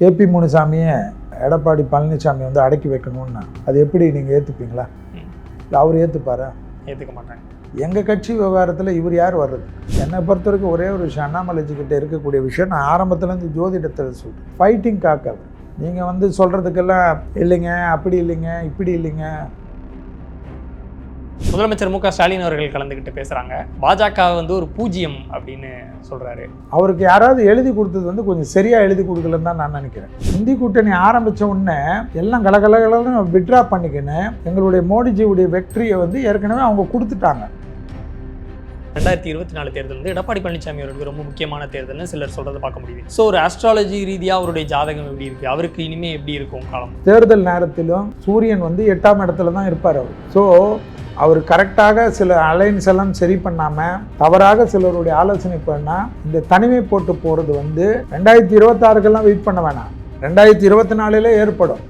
KP முனுசாமியை Edappadi Palaniswami வந்து அடக்கி வைக்கணும்னா அது எப்படி நீங்கள் ஏற்றுப்பீங்களா? இல்லை அவர் ஏற்றுப்பாரா? ஏற்றுக்க மாட்டாங்க. எங்கள் கட்சி விவகாரத்தில் இவர் யார் வர்றது? என்னை பொறுத்த வரைக்கும் ஒரே ஒரு விஷயம், அண்ணாமலைஜிக்கிட்ட இருக்கக்கூடிய விஷயம், நான் ஆரம்பத்துலேருந்து ஜோதிடத்தில் சொல்கிறேன், ஃபைட்டிங் காக்காது. நீங்கள் வந்து சொல்கிறதுக்கெல்லாம் இல்லைங்க, அப்படி இல்லைங்க, இப்படி இல்லைங்க. முதலமைச்சர் மு க ஸ்டாலின் அவர்கள் கலந்துக்கிட்டு பேசுகிறாங்க. பாஜக வந்து ஒரு பூஜ்ஜியம் அப்படின்னு சொல்கிறாரு. அவருக்கு யாராவது எழுதி கொடுத்தது வந்து கொஞ்சம் சரியாக எழுதி கொடுக்கலன்னு தான் நான் நினைக்கிறேன். இந்தி கூட்டணி ஆரம்பித்த உடனே எல்லாம் கலகலகலன்னு விட்ரா பண்ணிக்கின்னு எங்களுடைய மோடிஜியுடைய வெற்றியை வந்து ஏற்கனவே அவங்க கொடுத்துட்டாங்க. 2024 தேர்தல் வந்து எடப்பாடி பழனிசாமி அவருக்கு ரொம்ப முக்கியமான தேர்தல்னு சிலர் சொல்கிறத பார்க்க முடியுது. ஸோ ஒரு ஆஸ்ட்ராலஜி ரீதியாக அவருடைய ஜாதகம் எப்படி இருக்குது, அவருக்கு இனிமேல் எப்படி இருக்கும் காலம்? தேர்தல் நேரத்திலும் சூரியன் வந்து 8ஆம் இடத்துல தான் இருப்பார் அவர். ஸோ அவர் கரெக்டாக சில அலைன்ஸ் எல்லாம் சரி பண்ணாமல் தவறாக சிலருடைய ஆலோசனை பண்ணால் இந்த தனிமை போட்டு போகிறது வந்து 2026 வெயிட் பண்ண வேணாம், 2024 ஏற்படும்.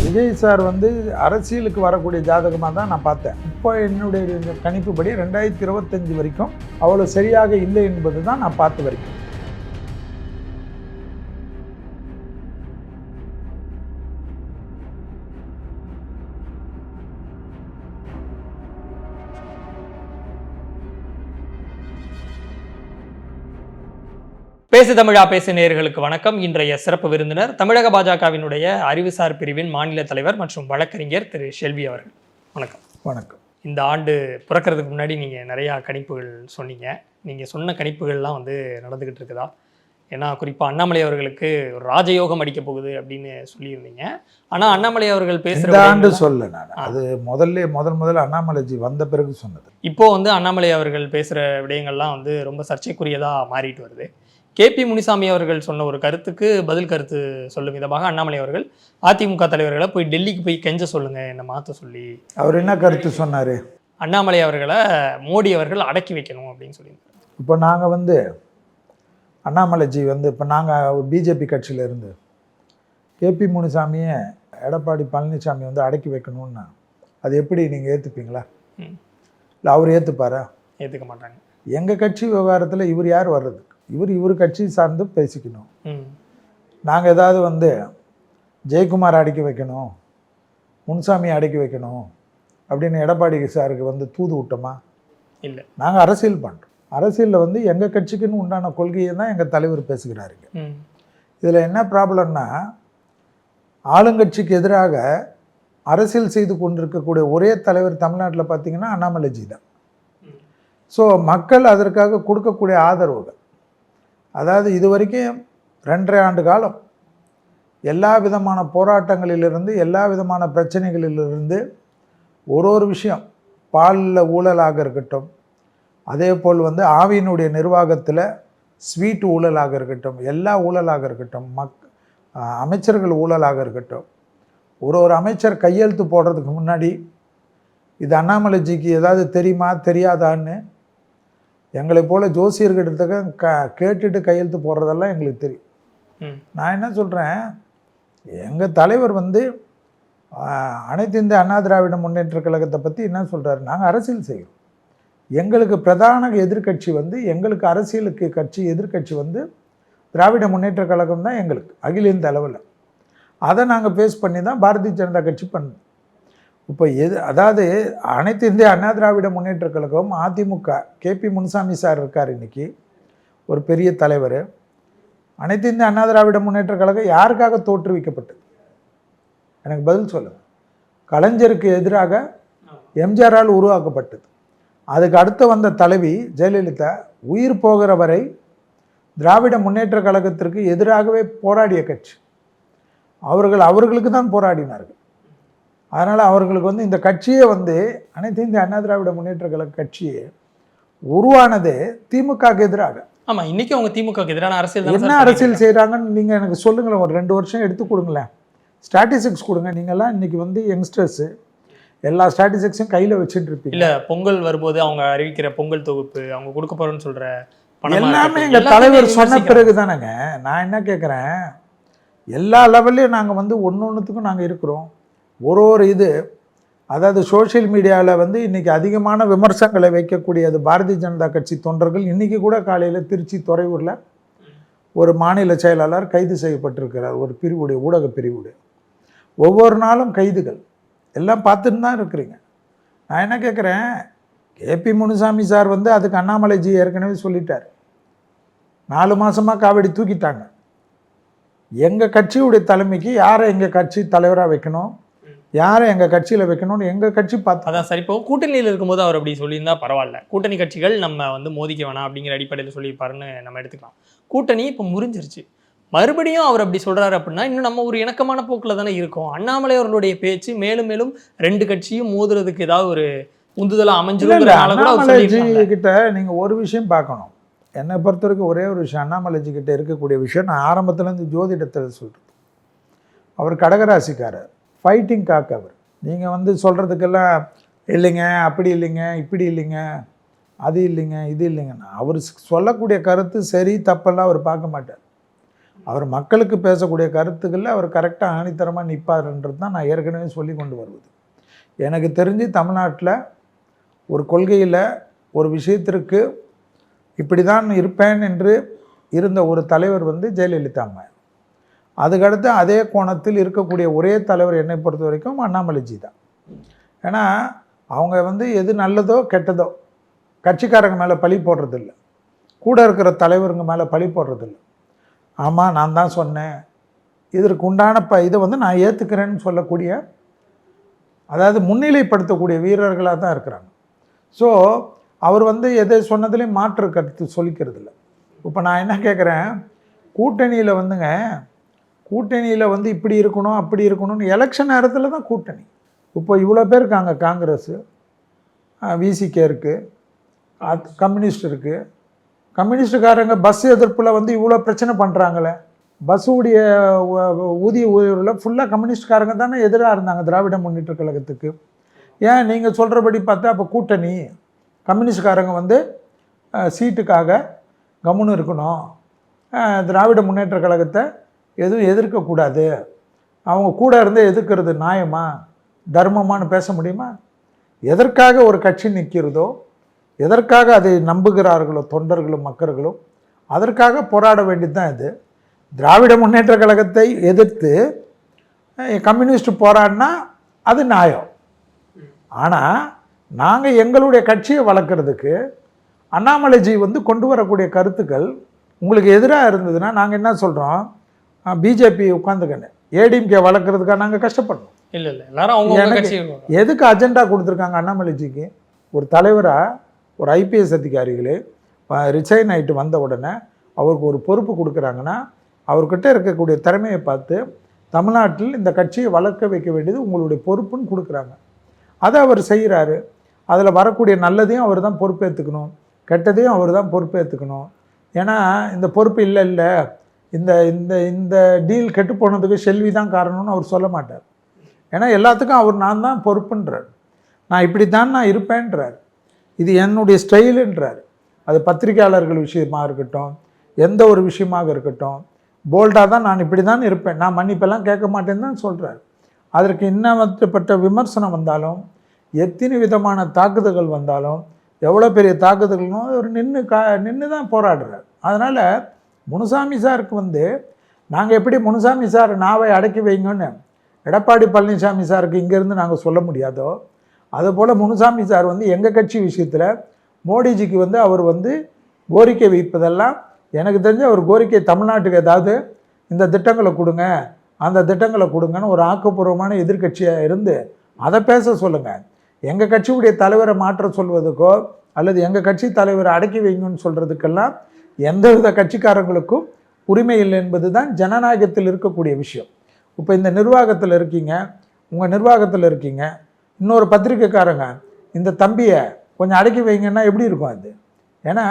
விஜய் சார் வந்து அரசியலுக்கு வரக்கூடிய ஜாதகமாக தான் நான் பார்த்தேன். இப்போ என்னுடைய கணிப்புப்படி 2025 வரைக்கும் அவ்வளோ சரியாக இல்லை என்பது தான் நான் பார்த்து வரைக்கும். பேசு தமிழா பேசு நேயர்களுக்கு வணக்கம். இன்றைய சிறப்பு விருந்தினர் தமிழக பாஜகவினுடைய அறிவுசார் பிரிவின் மாநில தலைவர் மற்றும் வழக்கறிஞர் திரு ஷெல்வி அவர்கள். வணக்கம். வணக்கம். இந்த ஆண்டு பிறக்கிறதுக்கு முன்னாடி நீங்கள் நிறையா கணிப்புகள் சொன்னீங்க. நீங்கள் சொன்ன கணிப்புகள்லாம் வந்து நடந்துக்கிட்டு இருக்குதா? ஏன்னா குறிப்பாக அண்ணாமலை அவர்களுக்கு ஒரு ராஜயோகம் அடிக்க போகுது அப்படின்னு சொல்லியிருந்தீங்க. ஆனால் அண்ணாமலை அவர்கள் பேசுகிற ஆண்டு சொல்ல நான் அது முதல்ல அண்ணாமலைஜி வந்த பிறகு சொன்னது. இப்போ வந்து அண்ணாமலை அவர்கள் பேசுகிற விடயங்கள்லாம் வந்து ரொம்ப சர்ச்சைக்குரியதாக மாறிட்டு வருது. கேபி முனுசாமி அவர்கள் சொன்ன ஒரு கருத்துக்கு பதில் கருத்து சொல்லும் விதமாக அண்ணாமலை அவர்கள் அதிமுக தலைவர்களை போய் டெல்லிக்கு போய் கெஞ்ச சொல்லுங்க, என்னை மாற்ற சொல்லி. அவர் என்ன கருத்து சொன்னார்? அண்ணாமலை அவர்களை மோடி அவர்கள் அடக்கி வைக்கணும் அப்படின்னு சொல்லியிருக்காரு. இப்போ நாங்கள் வந்து அண்ணாமலைஜி வந்து இப்போ நாங்கள் பிஜேபி கட்சியில் இருந்து கேபி முனுசாமியை எடப்பாடி பழனிசாமி வந்து அடக்கி வைக்கணும்னா அது எப்படி நீங்கள் ஏற்றுப்பீங்களா? இல்லை அவர் ஏற்றுப்பாரா? ஏற்றுக்க மாட்டாங்க. எங்கள் கட்சி விவகாரத்தில் இவர் யார் வர்றது? இவர் கட்சி சார்ந்து பேசிக்கணும். நாங்கள் ஏதாவது வந்து ஜெயக்குமார் அடக்கி வைக்கணும், முனுசாமி அடக்கி வைக்கணும் அப்படின்னு எடப்பாடி சாருக்கு வந்து தூது விட்டோமா? இல்லை. நாங்கள் அரசியல் பண்ணுறோம். அரசியலில் வந்து எங்கள் கட்சிக்குன்னு உண்டான கொள்கையை தான் எங்கள் தலைவர் பேசுகிறாருங்க. இதில் என்ன ப்ராப்ளம்னா, ஆளுங்கட்சிக்கு எதிராக அரசியல் செய்து கொண்டிருக்கக்கூடிய ஒரே தலைவர் தமிழ்நாட்டில் பார்த்திங்கன்னா அண்ணாமலைஜி தான். ஸோ மக்கள் அதற்காக கொடுக்கக்கூடிய ஆதரவுகள், அதாவது இது வரைக்கும் 2.5 ஆண்டு காலம் எல்லா விதமான போராட்டங்களிலிருந்து எல்லா விதமான பிரச்சனைகளிலிருந்து ஒரு விஷயம், பாலில் ஊழலாக இருக்கட்டும், அதே போல் வந்து ஆவியினுடைய நிர்வாகத்தில் ஸ்வீட் ஊழலாக இருக்கட்டும், எல்லா ஊழலாக இருக்கட்டும், அமைச்சர்கள் ஊழலாக இருக்கட்டும், ஒரு அமைச்சர் கையெழுத்து போடுறதுக்கு முன்னாடி இது அண்ணாமலைஜிக்கு ஏதாவது தெரியுமா தெரியாதான்னு எங்களை போல் ஜோசியர்கிட்ட கேட்டுட்டு கையெழுத்து போடுறதெல்லாம் எங்களுக்கு தெரியும். நான் என்ன சொல்கிறேன், எங்கள் தலைவர் வந்து அனைத்து இந்திய அண்ணா திராவிட முன்னேற்ற கழகத்தை பற்றி என்ன சொல்கிறாரு? நாங்கள் அரசியல் செய்கிறோம். எங்களுக்கு பிரதான எதிர்கட்சி வந்து, எங்களுக்கு அரசியலுக்கு கட்சி எதிர்கட்சி வந்து திராவிட முன்னேற்ற கழகம் தான் எங்களுக்கு அகில இந்திய அளவில். அதை நாங்கள் பேஸ் பண்ணி தான் பாரதிய ஜனதா கட்சி பண்ணோம். இப்போ அதாவது அனைத்து இந்திய அண்ணா திராவிட முன்னேற்ற கழகம், அதிமுக, கேபி முனுசாமி சார் இருக்கார் இன்றைக்கி ஒரு பெரிய தலைவர். அனைத்து இந்திய அண்ணா திராவிட முன்னேற்ற கழகம் யாருக்காக தோற்றுவிக்கப்பட்டது? எனக்கு பதில் சொல்லுங்கள். கலைஞருக்கு எதிராக எம்ஜிஆரால் உருவாக்கப்பட்டது. அதுக்கு அடுத்து வந்த தலைவி ஜெயலலிதா உயிர் போகிற வரை திராவிட முன்னேற்ற கழகத்திற்கு எதிராகவே போராடிய கட்சி. அவர்களுக்கு தான் போராடினார்கள். அதனால் அவர்களுக்கு வந்து இந்த கட்சியே வந்து அனைத்து இந்திய அண்ணா திராவிட முன்னேற்ற கழக கட்சியே உருவானதே திமுகவுக்கு எதிராக. ஆமாம், இன்றைக்கி அவங்க திமுகவுக்கு எதிரான அரசியல் என்ன அரசியல் செய்கிறாங்கன்னு நீங்கள் எனக்கு சொல்லுங்களேன். ஒரு 2 வருஷம் எடுத்து கொடுங்களேன், ஸ்டாட்டிஸ்டிக்ஸ் கொடுங்க. நீங்கள்லாம் இன்றைக்கி வந்து யங்ஸ்டர்ஸு எல்லா ஸ்டாட்டிஸ்டிக்ஸும் கையில் வச்சுட்டு இருப்பீங்க. இல்லை, பொங்கல் வரும்போது அவங்க அறிவிக்கிற பொங்கல் தொகுப்பு, அவங்க கொடுக்க போகிறோன்னு சொல்கிற எல்லாமே எங்கள் தலைவர் சொன்ன பிறகு தானேங்க. நான் என்ன கேட்குறேன், எல்லா லெவல்லையும் நாங்கள் வந்து ஒன்றுத்துக்கும் நாங்கள் இருக்கிறோம். ஒரு இது, அதாவது சோஷியல் மீடியாவில் வந்து இன்றைக்கி அதிகமான விமர்சனங்களை வைக்கக்கூடியது பாரதிய ஜனதா கட்சி தொண்டர்கள். இன்றைக்கி கூட காலையில் திருச்சி துறையூரில் ஒரு மாநில செயலாளர் கைது செய்யப்பட்டிருக்கிறார், ஒரு பிரிவுடைய ஊடக பிரிவுடைய. ஒவ்வொரு நாளும் கைதுகள் எல்லாம் பார்த்துட்டு தான் இருக்கிறீங்க. நான் என்ன கேட்குறேன், கேபி முனுசாமி சார் வந்து அதுக்கு அண்ணாமலைஜி ஏற்கனவே சொல்லிட்டார். 4 மாதமாக காவடி தூக்கிட்டாங்க. எங்கள் கட்சியுடைய தலைமைக்கு யாரை எங்கள் கட்சி தலைவராக வைக்கணும், யாரை எங்கள் கட்சியில் வைக்கணும்னு எங்கள் கட்சி பார்த்து. அதான் சரி. இப்போ கூட்டணியில் இருக்கும்போது அவர் அப்படி சொல்லியிருந்தா பரவாயில்ல, கூட்டணி கட்சிகள் நம்ம வந்து மோதிக்க வேணாம் அப்படிங்கிற அடிப்படையில் சொல்லியிருப்பாருன்னு நம்ம எடுத்துக்கலாம். கூட்டணி இப்போ முறிஞ்சிருச்சு, மறுபடியும் அவர் அப்படி சொல்றாரு அப்படின்னா இன்னும் நம்ம ஒரு இணக்கமான போக்கில் தானே இருக்கோம். அண்ணாமலை அவர்களுடைய பேச்சு மேலும் மேலும் 2 கட்சியும் மோதுறதுக்கு ஏதாவது ஒரு உந்துதலாக அமைஞ்சிருக்கிறதுனால கூட அவர் சொல்லியிருக்காங்க. கிட்ட நீங்கள் ஒரு விஷயம் பார்க்கணும். என்னை பொறுத்த வரைக்கும் ஒரே ஒரு விஷயம், அண்ணாமலைஜி கிட்ட இருக்கக்கூடிய விஷயம், நான் ஆரம்பத்துலேருந்து ஜோதிடத்தில் சொல்கிறது, அவர் கடகராசிக்காரர், ஃபைட்டிங் காக்க அவர். நீங்கள் வந்து சொல்கிறதுக்கெல்லாம் இல்லைங்க, அப்படி இல்லைங்க, இப்படி இல்லைங்க, அது இல்லைங்க, இது இல்லைங்கண்ணா, அவர் சொல்லக்கூடிய கருத்து சரி தப்பெல்லாம் அவர் பார்க்க மாட்டார். அவர் மக்களுக்கு பேசக்கூடிய கருத்துக்களில் அவர் கரெக்டாக ஆணித்தரமாக நிற்பார்ன்றது தான் நான் ஏற்கனவே சொல்லி கொண்டு வருவது. எனக்கு தெரிஞ்சு தமிழ்நாட்டில் ஒரு கொள்கையில் ஒரு விஷயத்திற்கு இப்படி தான் இருப்பேன் என்று இருந்த ஒரு தலைவர் வந்து ஜெயலலிதா அம்மா. அதுக்கடுத்து அதே கோணத்தில் இருக்கக்கூடிய ஒரே தலைவர் என்னை பொறுத்த வரைக்கும் அண்ணாமலைஜி தான். ஏன்னா அவங்க வந்து எது நல்லதோ கெட்டதோ கட்சிக்காரங்க மேலே பழி போடுறதில்ல, கூட இருக்கிற தலைவருங்க மேலே பழி போடுறதில்ல. ஆமாம் நான் தான் சொன்னேன், இதற்கு உண்டான இதை வந்து நான் ஏற்றுக்கிறேன்னு சொல்லக்கூடிய, அதாவது முன்னிலைப்படுத்தக்கூடிய வீரர்களாக தான் இருக்கிறாங்க. ஸோ அவர் வந்து எதை சொன்னதுலேயும் மாற்று கருத்து சொல்லிக்கிறது இல்லை. இப்போ நான் என்ன கேட்குறேன், கூட்டணியில் வந்துங்க, கூட்டணியில் வந்து இப்படி இருக்கணும் அப்படி இருக்கணும்னு எலெக்ஷன் நேரத்தில் தான் கூட்டணி. இப்போ இவ்வளோ பேர் இருக்காங்க, காங்கிரஸு, விசிகே இருக்குது, கம்யூனிஸ்ட் இருக்குது. கம்யூனிஸ்டுக்காரங்க பஸ் எதிர்ப்பில் வந்து இவ்வளோ பிரச்சனை பண்ணுறாங்களே, பஸ்ஸுடைய ஊதிய உயர்வில் ஃபுல்லாக கம்யூனிஸ்ட்காரங்க தானே எதிராக இருந்தாங்க திராவிட முன்னேற்ற கழகத்துக்கு. ஏன் நீங்கள் சொல்கிறபடி பார்த்தா அப்போ கூட்டணி கம்யூனிஸ்ட்காரங்க வந்து சீட்டுக்காக கம்முன்னு இருக்கணும், திராவிட முன்னேற்ற கழகத்தை எதுவும் எதிர்க்கக்கூடாது, அவங்க கூட இருந்து எதிர்க்கிறது நியாயமா தர்மமானு பேச முடியுமா? எதற்காக ஒரு கட்சி நிற்கிறதோ, எதற்காக அதை நம்புகிறார்களோ தொண்டர்களும் மக்களும், அதற்காக போராட வேண்டியது தான் இது. திராவிட முன்னேற்ற கழகத்தை எதிர்த்து கம்யூனிஸ்ட் போராடினா அது நியாயம். ஆனால் நாங்கள் எங்களுடைய கட்சியை வளர்க்குறதுக்கு அண்ணாமலைஜி வந்து கொண்டு வரக்கூடிய கருத்துக்கள் உங்களுக்கு எதிராக இருந்ததுன்னா நாங்கள் என்ன சொல்கிறோம், பிஜேபி உட்காந்துக்கன்னு ஏடிஎம்கே வளர்க்குறதுக்காக நாங்கள் கஷ்டப்படணும். இல்லை இல்லை, எல்லாரும் அவங்க கட்சி எதுக்கு அஜெண்டா கொடுத்துருக்காங்க அண்ணாமலைஜிக்கு? ஒரு தலைவராக ஒரு ஐபிஎஸ் அதிகாரிகளே ரிசைன் ஆகிட்டு வந்த உடனே அவருக்கு ஒரு பொறுப்பு கொடுக்குறாங்கன்னா அவர்கிட்ட இருக்கக்கூடிய திறமையை பார்த்து தமிழ்நாட்டில் இந்த கட்சியை வளர்க்க வைக்க வேண்டியது உங்களுடைய பொறுப்புன்னு கொடுக்குறாங்க. அதை அவர் செய்கிறாரு. அதில் வரக்கூடிய நல்லதையும் அவர் தான் பொறுப்பேற்றுக்கணும், கெட்டதையும் அவர் தான் பொறுப்பேற்றுக்கணும். ஏன்னா இந்த பொறுப்பு இல்லை இந்த இந்த இந்த டீல் கெட்டு போனதுக்கு செல்வி தான் காரணம்னு அவர் சொல்ல மாட்டார். ஏன்னா எல்லாத்துக்கும் அவர் நான் தான் பொறுப்புன்றார், நான் இப்படி தான் நான் இருப்பேன்றார், இது என்னுடைய ஸ்டைலுன்றார். அது பத்திரிகையாளர்கள் விஷயமாக இருக்கட்டும், எந்த ஒரு விஷயமாக இருக்கட்டும், போல்டாக தான் நான் இப்படி தான் இருப்பேன், நான் மன்னிப்பெல்லாம் கேட்க மாட்டேன்னு தான் சொல்கிறார். அதற்கு இன்னப்பட்ட விமர்சனம் வந்தாலும், எத்தனை விதமான தாக்குதல்கள் வந்தாலும், எவ்வளோ பெரிய தாக்குதல்களும் அவர் நின்று தான் போராடுறார். அதனால் முனுசாமி சாருக்கு வந்து நாங்கள் எப்படி முனுசாமி சார் நாவை அடக்கி வைங்கன்னு எடப்பாடி பழனிசாமி சாருக்கு இங்கேருந்து நாங்கள் சொல்ல முடியாதோ, அதுபோல் முனுசாமி சார் வந்து எங்கள் கட்சி விஷயத்தில் மோடிஜிக்கு வந்து அவர் வந்து கோரிக்கை வைப்பதெல்லாம் எனக்கு தெரிஞ்சு அவர் கோரிக்கை தமிழ்நாட்டுக்கு ஏதாவது இந்த திட்டங்களை கொடுங்க அந்த திட்டங்களை கொடுங்கன்னு ஒரு ஆக்கப்பூர்வமான எதிர்கட்சியாக இருந்து அதை பேச சொல்லுங்கள். எங்கள் கட்சியுடைய தலைவரை மாற்ற சொல்வதுக்கோ அல்லது எங்கள் கட்சி தலைவரை அடக்கி வைங்கன்னு சொல்கிறதுக்கெல்லாம் எந்தவித கட்சிக்காரங்களுக்கும் உரிமை இல்லை என்பது தான் ஜனநாயகத்தில் இருக்கக்கூடிய விஷயம். இப்போ இந்த நிர்வாகத்தில் இருக்கீங்க, உங்கள் நிர்வாகத்தில் இருக்கீங்க, இன்னொரு பத்திரிக்கைக்காரங்க இந்த தம்பியை கொஞ்சம் அடக்கி வைங்கன்னா எப்படி இருக்கும் அது? ஏன்னா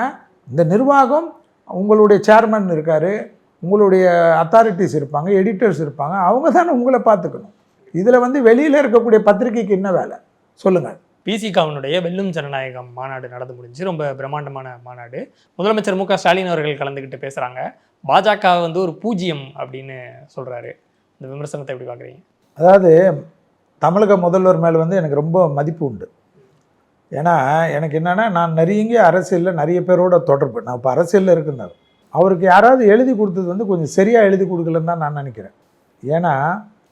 இந்த நிர்வாகம் உங்களுடைய சேர்மன் இருக்கார், உங்களுடைய அத்தாரிட்டிஸ் இருப்பாங்க, எடிட்டர்ஸ் இருப்பாங்க, அவங்க தானே உங்களை பார்த்துக்கணும். இதில் வந்து வெளியில் இருக்கக்கூடிய பத்திரிகைக்கு என்ன வேலை சொல்லுங்கள்? பிசிகாவினுடைய வெல்லும் ஜனநாயகம் மாநாடு நடந்து முடிஞ்சு, ரொம்ப பிரம்மாண்டமான மாநாடு. முதலமைச்சர் மு க ஸ்டாலின் அவர்கள் கலந்துக்கிட்டு பேசுகிறாங்க. பாஜக வந்து ஒரு பூஜ்ஜியம் அப்படின்னு சொல்கிறாரு. இந்த விமர்சனத்தை எப்படி பார்க்குறீங்க? அதாவது தமிழக முதல்வர் மேலே வந்து எனக்கு ரொம்ப மதிப்பு உண்டு. ஏன்னா எனக்கு என்னென்னா, நான் நிறைய அரசியலில் நிறைய பேரோட தொடர்பு, நான் இப்போ அரசியலில் இருக்கிறேன். அவருக்கு யாராவது எழுதி கொடுத்தது வந்து கொஞ்சம் சரியாக எழுதி கொடுக்கலன்னு தான் நான் நினைக்கிறேன். ஏன்னா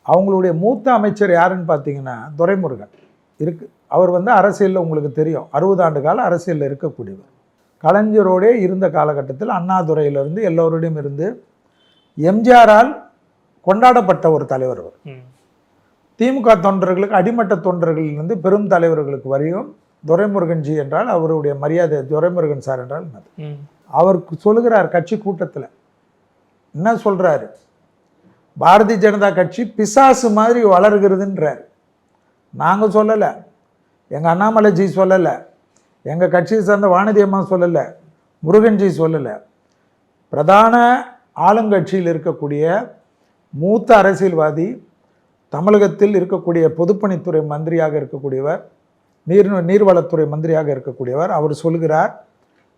அவங்களுடைய மூத்த அமைச்சர் யாருன்னு பார்த்தீங்கன்னா துரைமுருகன் அவர் வந்து அரசியலில் உங்களுக்கு தெரியும் 60 ஆண்டு கால அரசியலில் இருக்கக்கூடியவர். கலைஞரோடே இருந்த காலகட்டத்தில் அண்ணாதுரையிலிருந்து எல்லோருடையும் இருந்து எம்ஜிஆரால் கொண்டாடப்பட்ட ஒரு தலைவர் அவர். திமுக தொண்டர்களுக்கு அடிமட்ட தொண்டர்களிலிருந்து பெரும் தலைவர்களுக்கு வரையும் துரைமுருகன்ஜி என்றால் அவருடைய மரியாதை. துரைமுருகன் சார் என்றால் என்னது? அவருக்கு சொல்லுகிறார் கட்சி கூட்டத்தில் என்ன சொல்றாரு, பாரதிய ஜனதா கட்சி பிசாசு மாதிரி வளர்கிறதுன்றார். நாங்கள் சொல்லலை, எங்கள் அண்ணாமலைஜி சொல்லலை, எங்கள் கட்சியை சேர்ந்த வானதி அம்மா சொல்லலை, முருகன்ஜி சொல்லலை. பிரதான ஆளுங்கட்சியில் இருக்கக்கூடிய மூத்த அரசியல்வாதி, தமிழகத்தில் இருக்கக்கூடிய பொதுப்பணித்துறை மந்திரியாக இருக்கக்கூடியவர், நீர்வளத்துறை மந்திரியாக இருக்கக்கூடியவர், அவர் சொல்கிறார்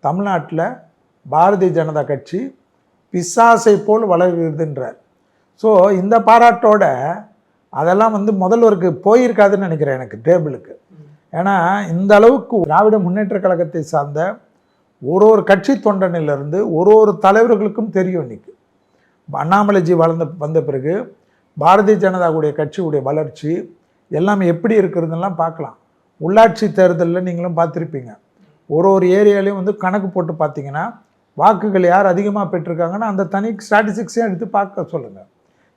தமிழ்நாட்டில் பாரதிய ஜனதா கட்சி பிசாசை போல் வளர்கிறதுன்றார். ஸோ இந்த பாராட்டோட அதெல்லாம் வந்து முதல்வருக்கு போயிருக்காதுன்னு நினைக்கிறேன் எனக்கு டேபிளுக்கு. ஏன்னா இந்த அளவுக்கு திராவிட முன்னேற்ற கழகத்தை சார்ந்த ஒரு கட்சி தொண்டனிலிருந்து ஒரு தலைவர்களுக்கும் தெரியும். இன்னைக்கு அண்ணாமலைஜி வந்த பிறகு பாரதிய ஜனதாவுடைய கட்சியுடைய வளர்ச்சி எல்லாமே எப்படி இருக்கிறதுலாம் பார்க்கலாம். உள்ளாட்சி தேர்தலில் நீங்களும் பார்த்துருப்பீங்க. ஒரு ஏரியாலையும் வந்து கணக்கு போட்டு பார்த்தீங்கன்னா வாக்குகள் யார் அதிகமாக பெற்றிருக்காங்கன்னா அந்த தனி ஸ்டாட்டிஸ்டிக்ஸையும் எடுத்து பார்க்க சொல்லுங்கள்.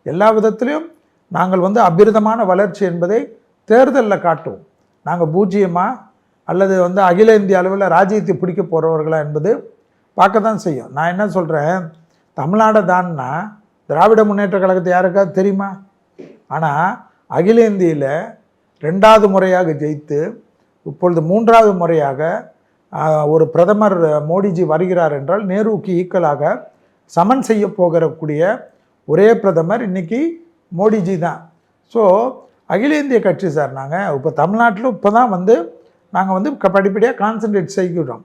எல்லா விதத்துலேயும் நாங்கள் வந்து அபிரிதமான வளர்ச்சி என்பதை தேர்தலில் காட்டுவோம். நாங்கள் பூஜ்ஜியமாக அல்லது வந்து அகில இந்திய அளவில் ராஜ்யத்தை பிடிக்க போகிறவர்களா என்பது பார்க்க தான் செய்யும். நான் என்ன சொல்கிறேன், தமிழ்நாடு தான்னா திராவிட முன்னேற்ற கழகத்தை யாருக்காவது தெரியுமா? ஆனால் அகில இந்தியில் 2வது முறையாக ஜெயித்து இப்பொழுது 3வது முறையாக ஒரு பிரதமர் மோடிஜி வருகிறார் என்றால் நேருவுக்கு ஈக்குவலாக சமன் செய்ய போகிறக்கூடிய ஒரே பிரதமர் இன்னைக்கு மோடிஜி தான். ஸோ அகில இந்திய கட்சி சார் நாங்கள் இப்போ தமிழ்நாட்டில் இப்போ தான் வந்து நாங்கள் வந்து படிப்படியாக கான்சன்ட்ரேட் செய்கிறோம்.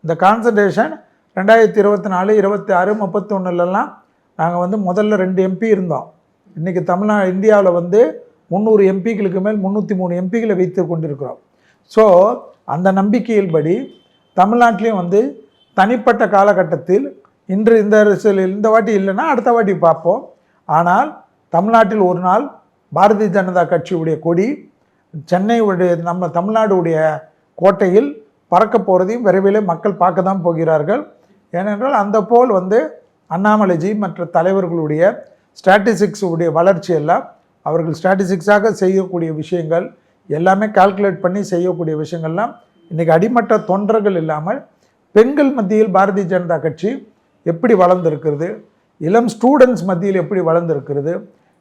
இந்த கான்சன்ட்ரேஷன் 2024, 26, 31லலாம் நாங்கள் வந்து முதல்ல 2 எம்பி இருந்தோம். இன்றைக்கி இந்தியாவில் வந்து 300 எம்பிகளுக்கு மேல் 303 எம்பிகளை வைத்து கொண்டிருக்கிறோம். ஸோ அந்த நம்பிக்கையின்படி தமிழ்நாட்டிலையும் வந்து தனிப்பட்ட காலகட்டத்தில் இன்று இந்த வாட்டி இல்லைன்னா அடுத்த வாட்டி பார்ப்போம். ஆனால் தமிழ்நாட்டில் ஒரு நாள் பாரதிய ஜனதா கட்சியுடைய கொடி சென்னையுடைய நம்ம தமிழ்நாடுடைய கோட்டையில் பறக்க போகிறதையும் விரைவில் மக்கள் பார்க்க தான் போகிறார்கள். ஏனென்றால் அந்த போல் வந்து அண்ணாமலைஜி மற்ற தலைவர்களுடைய ஸ்டாட்டிஸ்டிக்ஸ் உடைய வளர்ச்சி எல்லாம் அவர்கள் ஸ்டாட்டிஸ்டிக்ஸாக செய்யக்கூடிய விஷயங்கள் எல்லாமே கால்குலேட் பண்ணி செய்யக்கூடிய விஷயங்கள்லாம் இன்றைக்கி அடிமட்ட தொண்டர்கள் இல்லாமல் பெண்கள் மத்தியில் பாரதிய ஜனதா கட்சி எப்படி வளர்ந்துருக்கிறது, இளம் ஸ்டூடெண்ட்ஸ் மத்தியில் எப்படி வளர்ந்துருக்கிறது.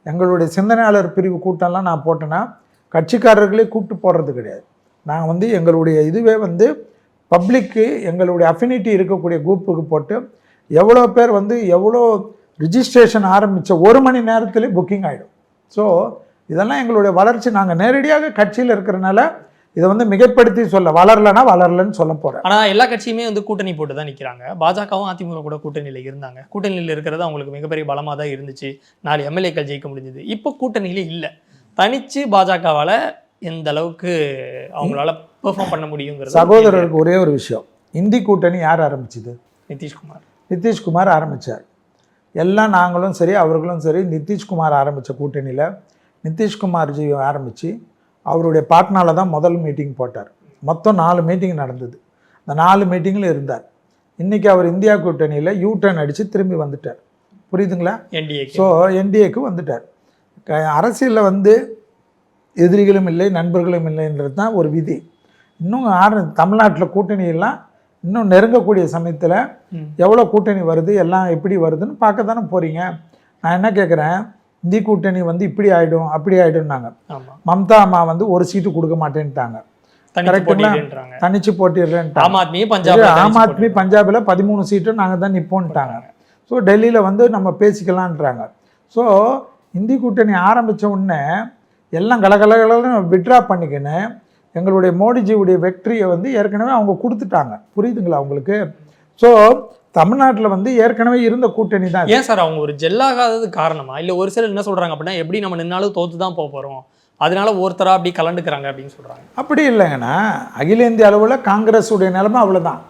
எங்களுடைய சிந்தனையாளர் பிரிவு கூட்டம்லாம் நான் போட்டேன்னா கட்சிக்காரர்களே கூப்பிட்டு போடுறது கிடையாது. நாங்கள் வந்து எங்களுடைய இதுவே வந்து பப்ளிக்கு எங்களுடைய அஃபினிட்டி இருக்கக்கூடிய குரூப்புக்கு போட்டு எவ்வளோ பேர் வந்து எவ்வளோ ரிஜிஸ்ட்ரேஷன் ஆரம்பித்த 1 மணி நேரத்துலேயே புக்கிங் ஆகிடும். ஸோ இதெல்லாம் எங்களுடைய வளர்ச்சி. நாங்கள் நேரடியாக கட்சியில் இருக்கிறனால இதை வந்து மிகைப்படுத்தி வளரலன்னு சொல்ல போகிறேன். ஆனால் எல்லா கட்சியுமே வந்து கூட்டணி போட்டு தான் நிற்கிறாங்க. பாஜகவும் அதிமுக கூட கூட்டணியில் இருந்தாங்க. கூட்டணியில் இருக்கிறது அவங்களுக்கு மிகப்பெரிய பலமாக தான் இருந்துச்சு. 4 எம்எல்ஏக்கள் ஜெயிக்க முடிஞ்சது. இப்போ கூட்டணியிலே இல்லை. தனித்து பாஜகவால் எந்த அளவுக்கு அவங்களால பெர்ஃபார்ம் பண்ண முடியுங்கிறது. சகோதரருக்கு ஒரே ஒரு விஷயம், இந்தி கூட்டணி யார் ஆரம்பிச்சது? நிதிஷ்குமார் ஆரம்பித்தார். எல்லாம் நாங்களும் சரி அவர்களும் சரி நிதிஷ்குமார் ஆரம்பித்த கூட்டணியில் நிதிஷ்குமார்ஜி ஆரம்பித்து அவருடைய பாட்னால தான் முதல் மீட்டிங் போட்டார். மொத்தம் 4 மீட்டிங் நடந்தது. அந்த 4 மீட்டிங்கில் இருந்தார். இன்றைக்கி அவர் இந்தியா கூட்டணியில் யூடர்ன் அடித்து திரும்பி வந்துட்டார். புரியுதுங்களா? ஸோ என்டிஏக்கு வந்துட்டார். அரசியலில் வந்து எதிரிகளும் இல்லை நண்பர்களும் இல்லைன்றது தான் ஒரு விதி. இன்னும் தமிழ்நாட்டில் கூட்டணியெல்லாம் இன்னும் நெருங்கக்கூடிய சமயத்தில் எவ்வளோ கூட்டணி வருது எல்லாம் எப்படி வருதுன்னு பார்க்க தானே போகிறீங்க. நான் என்ன கேட்குறேன், இந்தி கூட்டணி வந்து இப்படி ஆகிடும் அப்படி ஆகிடும்னாங்க. மம்தா அம்மா வந்து ஒரு சீட்டு கொடுக்க மாட்டேன்ட்டாங்க. தனிச்சு போட்டிடுறேன்ட்டாங்க. ஆம் ஆத்மி பஞ்சாபில் 13 சீட்டும் நாங்கள் தான் நிற்போன்ட்டாங்க. ஸோ டெல்லியில் வந்து நம்ம பேசிக்கலான்றாங்க. ஸோ இந்தி கூட்டணி ஆரம்பித்த உடனே எல்லாம் கலகலன்னு விட்ரா பண்ணிக்கின்னு எங்களுடைய மோடிஜியுடைய வெற்றியை வந்து ஏற்கனவே அவங்க கொடுத்துட்டாங்க. புரியுதுங்களா உங்களுக்கு? ஸோ தமிழ்நாட்டில் வந்து ஏற்கனவே இருந்த கூட்டணி தான். ஏன் சார் அவங்க ஒரு ஜெல்லாகாதது காரணமா? இல்லை ஒரு சிலர் என்ன சொல்கிறாங்க அப்படின்னா, எப்படி நம்ம நின்னாலும் தோற்று தான் போகிறோம், அதனால ஒருத்தராக அப்படி கலந்துக்கிறாங்க அப்படின்னு சொல்கிறாங்க. அப்படி இல்லைங்கண்ணா, அகில இந்திய அளவில் காங்கிரஸுடைய நிலைமை அவ்வளோதான்.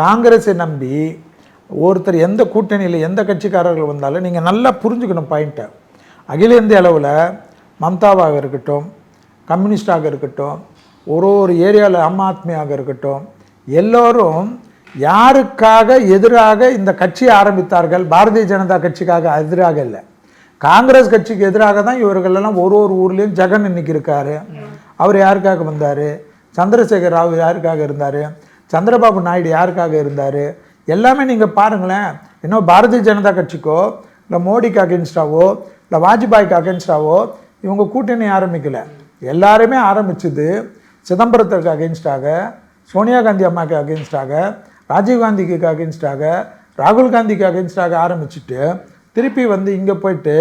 காங்கிரஸை நம்பி ஒருத்தர் எந்த கூட்டணியில் எந்த கட்சிக்காரர்கள் வந்தாலும் நீங்கள் நல்லா புரிஞ்சுக்கணும் பாயிண்ட்டை. அகில இந்திய அளவில் மம்தாவாக இருக்கட்டும், கம்யூனிஸ்டாக இருக்கட்டும், ஒரு ஏரியாவில் ஆம் ஆத்மியாக இருக்கட்டும், எல்லோரும் யாருக்காக எதிராக இந்த கட்சியை ஆரம்பித்தார்கள்? பாரதிய ஜனதா கட்சிக்காக எதிராக இல்லை, காங்கிரஸ் கட்சிக்கு எதிராக தான் இவர்களெல்லாம் ஒரு ஊர்லேயும். ஜெகன் இன்னைக்கு இருக்கார், அவர் யாருக்காக வந்தார்? சந்திரசேகர் ராவ் யாருக்காக இருந்தார்? சந்திரபாபு நாயுடு யாருக்காக இருந்தார்? எல்லாமே நீங்கள் பாருங்களேன். இன்னும் பாரதிய ஜனதா கட்சிக்கோ இல்லை மோடிக்கு அகென்ஸ்டாவோ இல்லை வாஜ்பாய்க்கு அகென்ஸ்டாவோ இவங்க கூட்டணி ஆரம்பிக்கலை. எல்லாருமே ஆரம்பிச்சது சிதம்பரத்திற்கு அகென்ஸ்டாக, சோனியா காந்தி அம்மாவுக்கு அகென்ஸ்டாக, ராஜீவ்காந்திக்கு அகென்ஸ்டாக, ராகுல் காந்திக்கு அகென்ஸ்டாக ஆரம்பிச்சுட்டு திருப்பி வந்து இங்கே போயிட்டு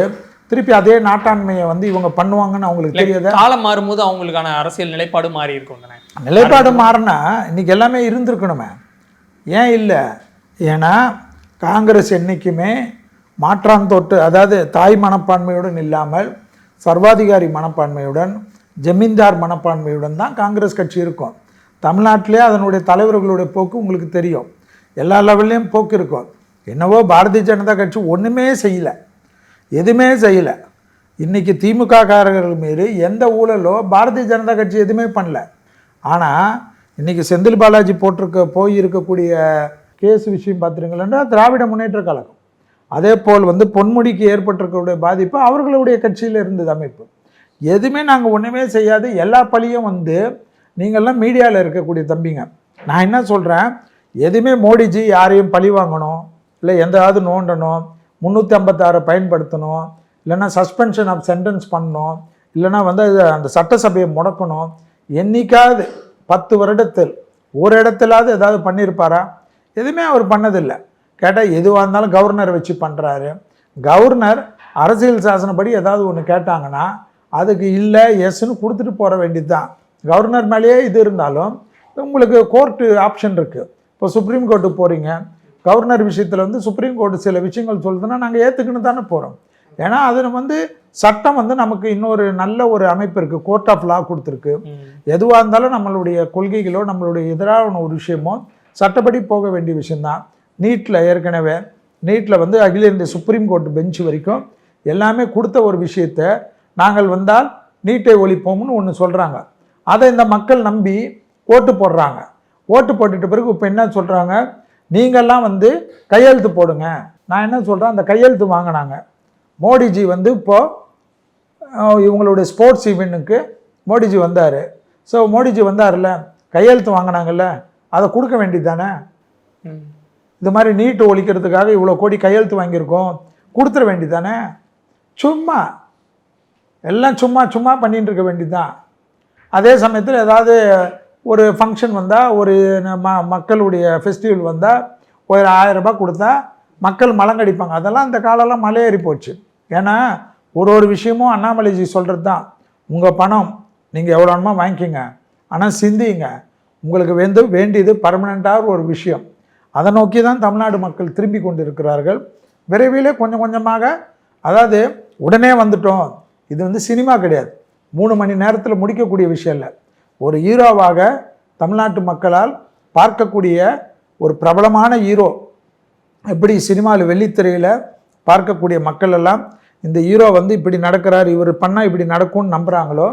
திருப்பி அதே நாட்டாண்மையை வந்து இவங்க பண்ணுவாங்கன்னு அவங்களுக்கு தெரியாத. காலம் மாறும்போது அவங்களுக்கான அரசியல் நிலைப்பாடு மாறி இருக்கும். நிலைப்பாடு மாறினா இன்னைக்கு எல்லாமே இருந்திருக்கணுமே, ஏன் இல்லை? ஏன்னா காங்கிரஸ் என்றைக்குமே மாற்றாந்தோட்டு, அதாவது தாய் மனப்பான்மையுடன் இல்லாமல் சர்வாதிகாரி மனப்பான்மையுடன், ஜமீன்தார் மனப்பான்மையுடன் தான் காங்கிரஸ் கட்சி இருக்கும். தமிழ்நாட்டிலே அதனுடைய தலைவர்களுடைய போக்கு உங்களுக்கு தெரியும், எல்லா லெவல்லையும் போக்கு இருக்கும். என்னவோ பாரதிய ஜனதா கட்சி ஒன்றுமே செய்யலை, எதுவுமே செய்யலை. இன்றைக்கி திமுக காரர்கள் மீறி எந்த ஊழலோ பாரதிய ஜனதா கட்சி எதுவுமே பண்ணல. ஆனால் இன்றைக்கி செந்தில் பாலாஜி போயிருக்கக்கூடிய கேஸ் விஷயம் பார்த்துருங்களா, திராவிட முன்னேற்ற கழகம். அதே போல் வந்து பொன்முடிக்கு ஏற்பட்டிருக்கக்கூடிய பாதிப்பு அவர்களுடைய கட்சியில் இருந்தது அமைப்பு. எதுவுமே நாங்கள் ஒன்றுமே செய்யாது, எல்லா பழியும் வந்து நீங்கள்லாம் மீடியாவில் இருக்கக்கூடிய தம்பிங்க. நான் என்ன சொல்கிறேன், எதுவுமே மோடிஜி யாரையும் பழி வாங்கணும், இல்லை எந்தாவது நோண்டணும், 356 பயன்படுத்தணும், இல்லைன்னா சஸ்பென்ஷன் ஆஃப் சென்டென்ஸ் பண்ணணும், இல்லைன்னா வந்து அந்த சட்டசபையை முடக்கணும், என்னைக்காவது 10 வருடத்தில் ஒரு இடத்துலாவது ஏதாவது பண்ணியிருப்பாரா? எதுவுமே அவர் பண்ணதில்லை. கேட்டால் எதுவாக இருந்தாலும் கவர்னரை வச்சு பண்ணுறாரு. கவர்னர் அரசியல் சாசனப்படி ஏதாவது ஒன்று கேட்டாங்கன்னா அதுக்கு இல்லை எஸ்ன்னு கொடுத்துட்டு போக வேண்டியது தான். கவர்னர் மேலேயே இது இருந்தாலும் உங்களுக்கு கோர்ட்டு ஆப்ஷன் இருக்குது. இப்போ சுப்ரீம் கோர்ட்டுக்கு போகிறீங்க, கவர்னர் விஷயத்தில் வந்து சுப்ரீம் கோர்ட்டு சில விஷயங்கள் சொல்லுதுன்னா நாங்கள் ஏற்றுக்கணும் தானே போகிறோம். ஏன்னா அதில் வந்து சட்டம் வந்து நமக்கு இன்னொரு நல்ல ஒரு அமைப்பு இருக்குது, கோர்ட் ஆஃப் லா கொடுத்துருக்கு. எதுவாக இருந்தாலும் நம்மளுடைய கொள்கைகளோ நம்மளுடைய எதிரான ஒரு விஷயமோ சட்டப்படி போக வேண்டிய விஷயந்தான். நீட்டில் ஏற்கனவே நீட்டில் வந்து அகில இந்திய சுப்ரீம் கோர்ட் பெஞ்சு வரைக்கும் எல்லாமே கொடுத்த ஒரு விஷயத்தை நாங்கள் வந்தால் நீட்டை ஒழிப்போம்னு ஒன்று சொல்கிறாங்க. அதை இந்த மக்கள் நம்பி ஓட்டு போடுறாங்க. ஓட்டு போட்டுட்ட பிறகு இப்போ என்ன சொல்கிறாங்க, நீங்கள்லாம் வந்து கையெழுத்து போடுங்க. நான் என்ன சொல்கிறேன், அந்த கையெழுத்து வாங்கினாங்க. மோடிஜி வந்து இப்போது இவங்களுடைய ஸ்போர்ட்ஸ் ஈவெண்ட்டுக்கு மோடிஜி வந்தார். ஸோ மோடிஜி வந்தார்ல, கையெழுத்து வாங்கினாங்கல்ல, அதை கொடுக்க வேண்டியது தானே. இது மாதிரி நீட்டு ஒழிக்கிறதுக்காக இவ்வளோ கோடி கையெழுத்து வாங்கியிருக்கோம், கொடுத்துட வேண்டியது தானே. சும்மா எல்லாம் சும்மா சும்மா பண்ணிட்டு இருக்க வேண்டியது தான். அதே சமயத்தில் ஏதாவது ஒரு ஃபங்க்ஷன் வந்தால், ஒரு மக்களுடைய ஃபெஸ்டிவல் வந்தால் ஒரு 1000 ரூபாய் கொடுத்தா மக்கள் மலங்கடிப்பாங்க. அதெல்லாம் அந்த காலெல்லாம் மலையேறி போச்சு. ஏன்னா ஒரு விஷயமும் அண்ணாமலைஜி சொல்கிறது தான், உங்கள் பணம் நீங்கள் எவ்வளோ வேணுமா வாங்கிக்கிங்க, ஆனால் சிந்திங்க, உங்களுக்கு வேண்டியது பர்மனெண்ட்டாக ஒரு விஷயம். அதை நோக்கி தான் தமிழ்நாடு மக்கள் திரும்பி கொண்டு இருக்கிறார்கள். விரைவிலே கொஞ்சம் கொஞ்சமாக, அதாவது உடனே வந்துட்டோம், இது வந்து சினிமா கிடையாது, 3 மணி நேரத்தில் முடிக்கக்கூடிய விஷயம் இல்லை. ஒரு ஹீரோவாக தமிழ்நாட்டு மக்களால் பார்க்கக்கூடிய ஒரு பிரபலமான ஹீரோ, எப்படி சினிமாவில் வெள்ளித்திரையில் பார்க்கக்கூடிய மக்கள் எல்லாம் இந்த ஹீரோ வந்து இப்படி நடக்கிறார், இவர் பண்ணால் இப்படி நடக்கும்னு நம்புகிறாங்களோ,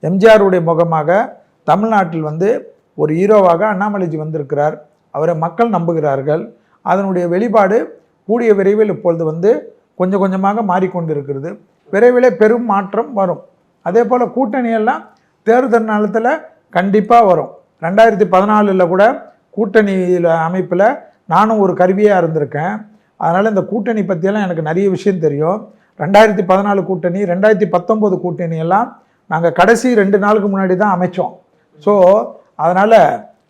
எம்ஜிஆருடைய முகமாக தமிழ்நாட்டில் வந்து ஒரு ஹீரோவாக அண்ணாமலைஜி வந்திருக்கிறார். அவரை மக்கள் நம்புகிறார்கள். அதனுடைய வெளிப்பாடு கூடிய விரைவில் இப்பொழுது வந்து கொஞ்சம் கொஞ்சமாக மாறிக்கொண்டிருக்கிறது. விரைவில் பெரும் மாற்றம் வரும். அதே போல் கூட்டணியெல்லாம் தேர்தல் நேரத்தில் கண்டிப்பாக வரும். 2014 கூட கூட்டணியில் அமைப்பில் நானும் ஒரு கருவியாக இருந்திருக்கேன். அதனால் இந்த கூட்டணி பற்றியெல்லாம் எனக்கு நிறைய விஷயம் தெரியும். 2014 கூட்டணி, 2019 கூட்டணியெல்லாம் நாங்கள் கடைசி 2 நாளுக்கு முன்னாடி தான் அமைச்சோம். ஸோ அதனால்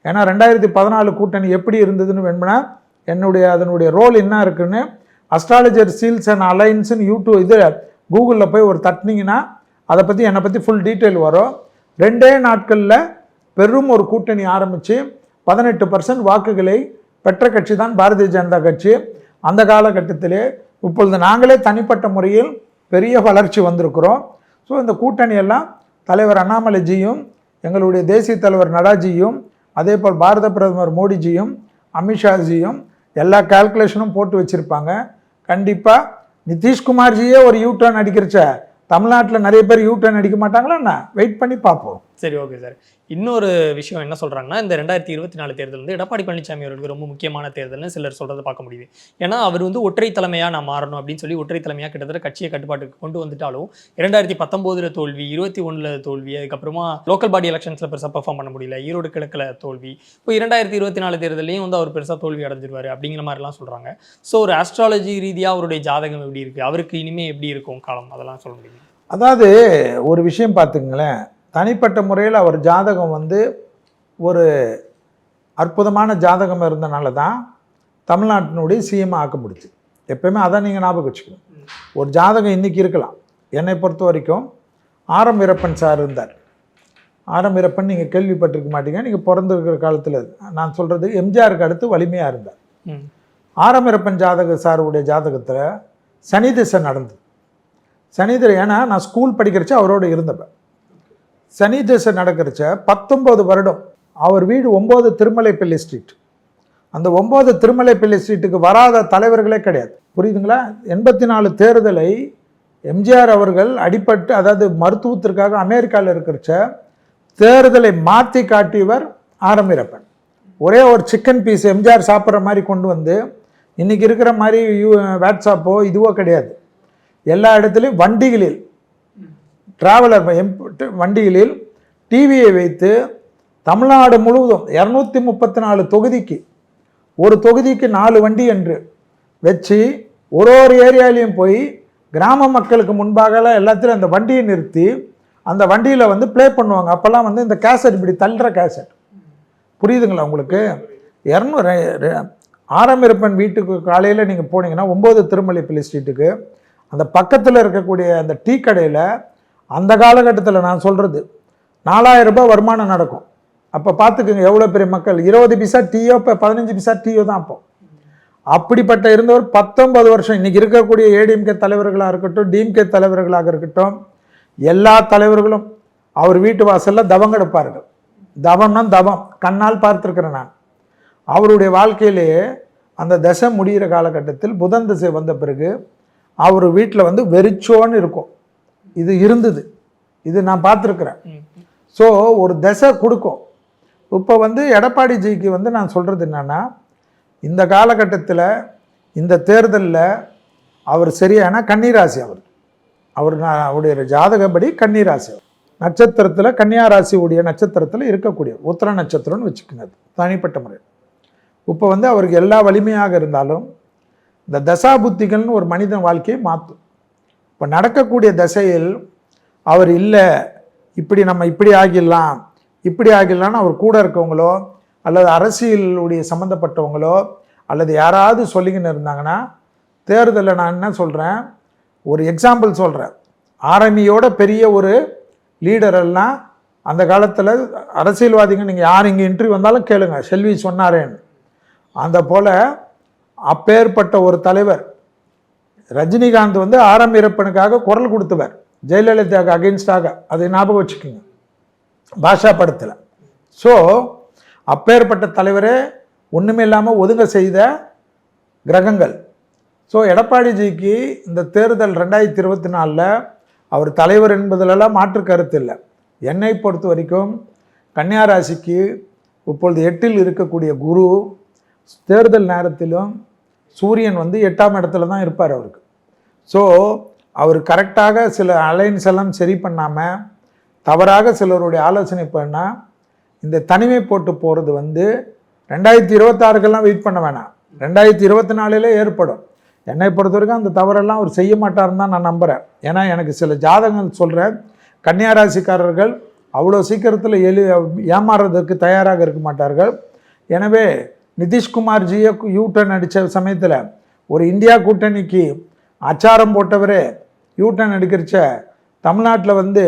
ஏன்னா 2014 கூட்டணி எப்படி இருந்ததுன்னு வேணும்னா அதனுடைய ரோல் என்ன இருக்குன்னு அஸ்ட்ராலஜர் சீல்ஸ் அண்ட் அலைன்ஸ்னு யூடியூப் இது கூகுளில் போய் ஒரு தட்டினீங்கன்னா அதை பற்றி என்னை பற்றி ஃபுல் டீட்டெயில் வரும். 2 நாட்களில் பெரும் ஒரு கூட்டணி ஆரம்பித்து 18% வாக்குகளை பெற்ற கட்சி தான் பாரதிய ஜனதா கட்சி. அந்த காலகட்டத்திலே இப்பொழுது நாங்களே தனிப்பட்ட முறையில் பெரிய வளர்ச்சி வந்திருக்கிறோம். ஸோ இந்த கூட்டணியெல்லாம் தலைவர் அண்ணாமலைஜியும், எங்களுடைய தேசிய தலைவர் நடாஜியும், அதே போல் பாரத பிரதமர் மோடிஜியும், அமித்ஷாஜியும் எல்லா கால்குலேஷனும் போட்டு வச்சுருப்பாங்க. கண்டிப்பாக நிதிஷ்குமார்ஜியே ஒரு யூ டர்ன் அடிக்கிறச்ச தமிழ்நாட்டில் நிறைய பேர் யூ டர்ன் அடிக்க மாட்டாங்களா என்ன? வெயிட் பண்ணி பார்ப்போம். சரி, ஓகே சார். இன்னொரு விஷயம் என்ன சொல்கிறாங்கன்னா, இந்த 2024 தேர்தல் வந்து எடப்பாடி பழனிசாமி அவர்களுக்கு ரொம்ப முக்கியமான தேர்தல்னு சிலர் சொல்கிறத பார்க்க முடியுது. ஏன்னா அவர் வந்து ஒற்றை தலைமையாக நான் மாறணும் அப்படின்னு சொல்லி ஒற்றை தலைமையாக கிட்டத்தட்ட கட்சியை கட்டுப்பாட்டுக்கு கொண்டு வந்துட்டாலும் 2019 தோல்வி, 21 தோல்வி, அதுக்கப்புறமா லோக்கல் பாடி எலெக்ஷன்ஸில் பெருசாக பெர்ஃபார்ம் பண்ண முடியல, ஈரோடு கிழக்கில் தோல்வி, இப்போ 2024 தேர்தலையும் வந்து அவர் பெருசாக தோல்வி அடைஞ்சிருவார் அப்படிங்கிற மாதிரிலாம் சொல்கிறாங்க. ஸோ ஒரு ஆஸ்ட்ராலஜி ரீதியாக அவருடைய ஜாதகம் எப்படி இருக்குது, அவருக்கு இனிமேல் எப்படி இருக்கும் காலம், அதெல்லாம் சொல்ல முடியும். அதாவது ஒரு விஷயம் பார்த்துங்களேன், தனிப்பட்ட முறையில் அவர் ஜாதகம் வந்து ஒரு அற்புதமான ஜாதகம் இருந்தனால தான் தமிழ்நாட்டினுடைய சிஎம் ஆக்க முடிச்சு. எப்பயுமே அதை நீங்கள் ஞாபகம் வச்சுக்கணும். ஒரு ஜாதகம் இன்றைக்கி இருக்கலாம். என்னை பொறுத்த வரைக்கும் ஆரம் வீரப்பன் சார் இருந்தார். ஆரம் வீரப்பன் நீங்கள் கேள்விப்பட்டிருக்க மாட்டீங்க, நீங்கள் பிறந்திருக்கிற காலத்தில். நான் சொல்கிறது எம்ஜிஆருக்கு அடுத்து வலிமையாக இருந்தார். ஆரம் வீரப்பன் சாருடைய ஜாதகத்தில் சனி திசை நடந்தது. சனி திசை, ஏன்னா நான் ஸ்கூல் படிக்கிறச்ச அவரோடு இருந்தப்ப சனி திசை நடக்கிறச்ச 19 வருடம் அவர் வீடு 9 திருமலைப்பள்ளி ஸ்ட்ரீட். அந்த 9 திருமலைப்பள்ளி ஸ்ட்ரீட்டுக்கு வராத தலைவர்களே கிடையாது. புரியுதுங்களா? 84 தேர்தலை எம்ஜிஆர் அவர்கள் அடிபட்டு, அதாவது மருத்துவத்திற்காக அமெரிக்காவில் இருக்கிறச்ச தேர்தலை மாற்றி காட்டியவர் ஆரம் வீரப்பன். ஒரே ஒரு சிக்கன் பீஸ் எம்ஜிஆர் சாப்பிட்ற மாதிரி கொண்டு வந்து, இன்றைக்கி இருக்கிற மாதிரி வாட்ஸ்அப்போ இதுவோ கிடையாது. எல்லா இடத்துலையும் வண்டிகளில், டிராவலர் வண்டிகளில் டிவியை வைத்து தமிழ்நாடு முழுவதும் 234 தொகுதிக்கு, ஒரு தொகுதிக்கு 4 வண்டி என்று வச்சு ஒரு ஏரியாலையும் போய் கிராம மக்களுக்கு முன்பாக எல்லாத்திலும் அந்த வண்டியை நிறுத்தி அந்த வண்டியில் வந்து ப்ளே பண்ணுவாங்க. அப்போல்லாம் வந்து இந்த கேசட், இப்படி தள்ளுற கேசட். புரியுதுங்களா உங்களுக்கு? 200 ஆரம் வீரப்பன் வீட்டுக்கு காலையில் நீங்கள் போனீங்கன்னா 9 திருமலைப்பள்ளி ஸ்ட்ரீட்டுக்கு அந்த பக்கத்தில் இருக்கக்கூடிய அந்த டீ கடையில் அந்த காலகட்டத்தில் நான் சொல்கிறது 4000 ரூபாய் வருமானம் நடக்கும். அப்போ பார்த்துக்குங்க எவ்வளோ பெரிய மக்கள். 20 பைசா டீயோ, இப்போ 15 பைசா டீயோ தான். அப்போ அப்படிப்பட்ட இருந்தவர் 19 வருஷம். இன்றைக்கி இருக்கக்கூடிய ஏடிஎம்கே தலைவர்களாக இருக்கட்டும், டிஎம்கே தலைவர்களாக இருக்கட்டும், எல்லா தலைவர்களும் அவர் வீட்டு வாசலில் தவம் கிடப்பார்கள். தவம்னா தவம், கண்ணால் பார்த்துருக்கிறேன் நான். அவருடைய வாழ்க்கையிலேயே அந்த தசை முடிகிற காலகட்டத்தில் புதன் திசை வந்த பிறகு அவர் வீட்டில் வந்து வெறிச்சோன்னு இருக்கும். இது இருந்தது, இது நான் பார்த்துருக்குறேன். ஸோ ஒரு தசை கொடுக்கும். இப்போ வந்து எடப்பாடிஜிக்கு வந்து நான் சொல்கிறது என்னென்னா, இந்த காலகட்டத்தில் இந்த தேர்தலில் அவர் சரியான கன்னிராசி. அவருடைய ஜாதகப்படி கன்னிராசி. நட்சத்திரத்தில் கன்னியாராசியுடைய நட்சத்திரத்தில் இருக்கக்கூடிய உத்திர நட்சத்திரம்னு வச்சுக்கோங்க, தனிப்பட்ட முறை. இப்போ வந்து அவருக்கு எல்லா வலிமையாக இருந்தாலும் இந்த தசா புத்திகள்னு ஒரு மனிதன் வாழ்க்கையை மாற்றும். இப்போ நடக்கக்கூடிய தசையில் அவர் இல்லை, நம்ம இப்படி ஆகிடலான்னு அவர் கூட இருக்கவங்களோ அல்லது அரசியலுடைய சம்மந்தப்பட்டவங்களோ அல்லது யாராவது சொல்லிக்கின்னு இருந்தாங்கன்னா, தேர்தலில் நான் என்ன சொல்கிறேன், ஒரு எக்ஸாம்பிள் சொல்கிறேன். ஆர்மியோட பெரிய ஒரு லீடரெல்லாம் அந்த காலத்தில் அரசியல்வாதிங்க, நீங்கள் யார் இங்கே இன்டர்வியூ வந்தாலும் கேளுங்க, செல்வி சொன்னாரேன்னு. அந்த போல் அப்பேற்பட்ட ஒரு தலைவர் ரஜினிகாந்த் வந்து ஆரம் வீரப்பனுக்காக குரல் கொடுத்தவர், ஜெயலலிதாவுக்கு அகெயின்ஸ்டாக. அதை ஞாபகம் வச்சுக்கோங்க, பாஷா படத்தில். ஸோ அப்பேற்பட்ட தலைவரே ஒன்றுமே இல்லாமல் ஒதுங்க செய்த கிரகங்கள். ஸோ எடப்பாடிஜிக்கு இந்த தேர்தல் 2024 அவர் தலைவர் என்பதிலெல்லாம் மாற்று கருத்து இல்லை. என்னை பொறுத்த வரைக்கும் கன்னியாராசிக்கு இப்பொழுது 8இல் இருக்கக்கூடிய குரு தேர்தல் நேரத்திலும் சூரியன் வந்து 8ஆம் இடத்துல தான் இருப்பார் அவருக்கு. ஸோ அவர் கரெக்டாக சில அலைன்ஸ் எல்லாம் சரி பண்ணாமல் தவறாக சிலருடைய ஆலோசனை பண்ணால் இந்த தனிமை போட்டு போகிறது வந்து 2026க்கெல்லாம் வெயிட் பண்ண வேணாம், 2024 ஏற்படும். என்னை பொறுத்த வரைக்கும் அந்த தவறெல்லாம் அவர் செய்ய மாட்டாருன்னு தான் நான் நம்புகிறேன். ஏன்னா எனக்கு சில ஜாதகங்கள் சொல்கிறேன், கன்னியாராசிக்காரர்கள் அவ்வளோ சீக்கிரத்தில் ஏமாறுறதுக்கு தயாராக இருக்க மாட்டார்கள். எனவே நிதிஷ்குமார்ஜியை யூட்டர்ன் அடித்த சமயத்தில் ஒரு இந்தியா கூட்டணிக்கு அச்சாரம் போட்டவரே யூட்டர்ன் அடிக்கிறச்ச தமிழ்நாட்டில் வந்து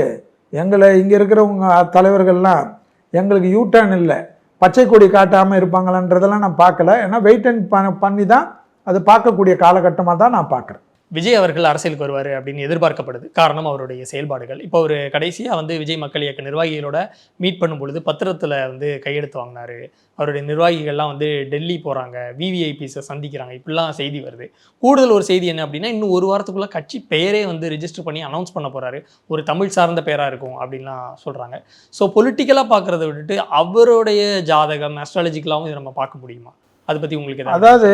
எங்களை இங்கே இருக்கிறவங்க தலைவர்கள்லாம் எங்களுக்கு யூட்டர்ன் இல்லை, பச்சை கொடி காட்டாமல் இருப்பாங்களான்றதெல்லாம் நான் பார்க்கல. ஏன்னா வெயிட் அண்ட் பண்ணி தான் அது பார்க்கக்கூடிய காலகட்டமாக தான் நான் பார்க்குறேன். விஜய் அவர்கள் அரசியலுக்கு வருவார் அப்படின்னு எதிர்பார்க்கப்படுது. காரணம் அவருடைய செயல்பாடுகள். இப்போ ஒரு கடைசியாக வந்து விஜய் மக்கள் இயக்க நிர்வாகிகளோட மீட் பண்ணும் பொழுது பத்திரத்தில் வந்து கையெழுத்து வாங்கினாரு. அவருடைய நிர்வாகிகள்லாம் வந்து டெல்லி போகிறாங்க, விவிஐபிஸை சந்திக்கிறாங்க, இப்படிலாம் செய்தி வருது. கூடுதல் ஒரு செய்தி என்ன அப்படின்னா, இன்னும் ஒரு வாரத்துக்குள்ளே கட்சி பெயரே வந்து ரிஜிஸ்டர் பண்ணி அனௌன்ஸ் பண்ண போகிறாரு. ஒரு தமிழ் சார்ந்த பெயராக இருக்கும் அப்படின்லாம் சொல்கிறாங்க. ஸோ பொலிட்டிக்கலாக பார்க்குறத விட்டுட்டு அவருடைய ஜாதகம் அஸ்ட்ராலஜிக்கலாகவும் இதை நம்ம பார்க்க முடியுமா? அதை பற்றி உங்களுக்கு ஏதாவது? அதாவது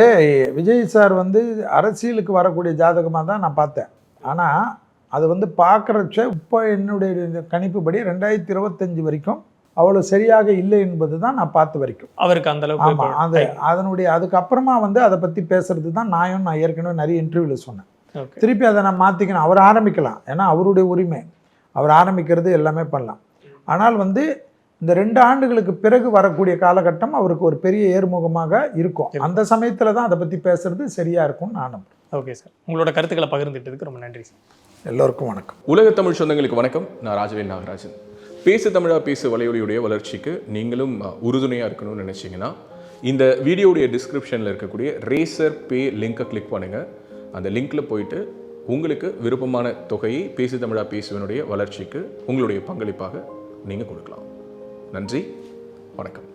விஜய் சார் வந்து அரசியலுக்கு வரக்கூடிய ஜாதகமாக தான் நான் பார்த்தேன். ஆனால் அது வந்து பார்க்குறச்ச இப்போ என்னுடைய கணிப்புப்படி 2025 வரைக்கும் அவ்வளோ சரியாக இல்லை என்பது தான் நான் பார்த்த வரைக்கும். அவருக்கு அந்த அளவுக்கு ஆமாம், அதனுடைய அதுக்கப்புறமா வந்து அதை பற்றி பேசுறது தான் நான் ஏற்கனவே நிறைய இன்டர்வியூவில் சொன்னேன். திருப்பி அதை நான் மாற்றிக்கணும். அவர் ஆரம்பிக்கலாம், ஏன்னா அவருடைய உரிமை, அவர் ஆரம்பிக்கிறது எல்லாமே பண்ணலாம். ஆனால் வந்து இந்த 2 ஆண்டுகளுக்கு பிறகு வரக்கூடிய காலகட்டம் அவருக்கு ஒரு பெரிய ஏறுமுகமாக இருக்கும். அந்த சமயத்தில் தான் அதை பற்றி பேசுறது சரியாக இருக்கும்னு நான் நம்புறேன். ஓகே சார், உங்களோட கருத்துக்களை பகிர்ந்துட்டதுக்கு ரொம்ப நன்றி சார். எல்லோருக்கும் வணக்கம். உலக தமிழ் சொந்தங்களுக்கு வணக்கம். நான் ராஜவேல் நாகராஜன். பேசு தமிழா பேசு வலையொலியுடைய வளர்ச்சிக்கு நீங்களும் உறுதுணையாக இருக்கணும்னு நினச்சிங்கன்னா இந்த வீடியோடைய டிஸ்கிரிப்ஷனில் இருக்கக்கூடிய ரேசர் பே லிங்கை கிளிக் பண்ணுங்கள். அந்த லிங்க்கில் போயிட்டு உங்களுக்கு விருப்பமான தொகையை பேசு தமிழா பேசுவனுடைய வளர்ச்சிக்கு உங்களுடைய பங்களிப்பாக நீங்கள் கொடுக்கலாம். நன்றி, வணக்கம்.